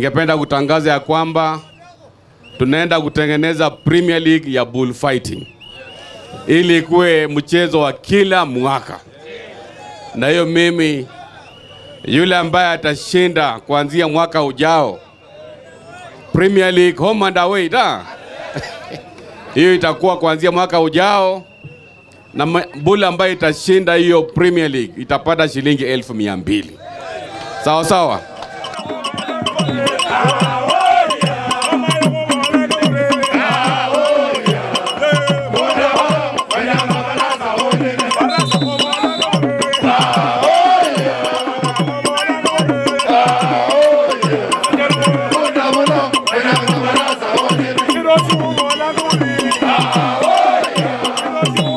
ningependa kutangaza ya kwamba tunaenda kutengeneza Premier League ya bullfighting ili kuwe mchezo wa kila mwaka. Na hiyo mimi yule ambaye atashinda kuanzia mwaka ujao Premier League home and away hiyo itakuwa kuanzia mwaka ujao, na bule ambaye itashinda hiyo Premier League itapata shilingi 1,200. Sawa sawa. Thank you.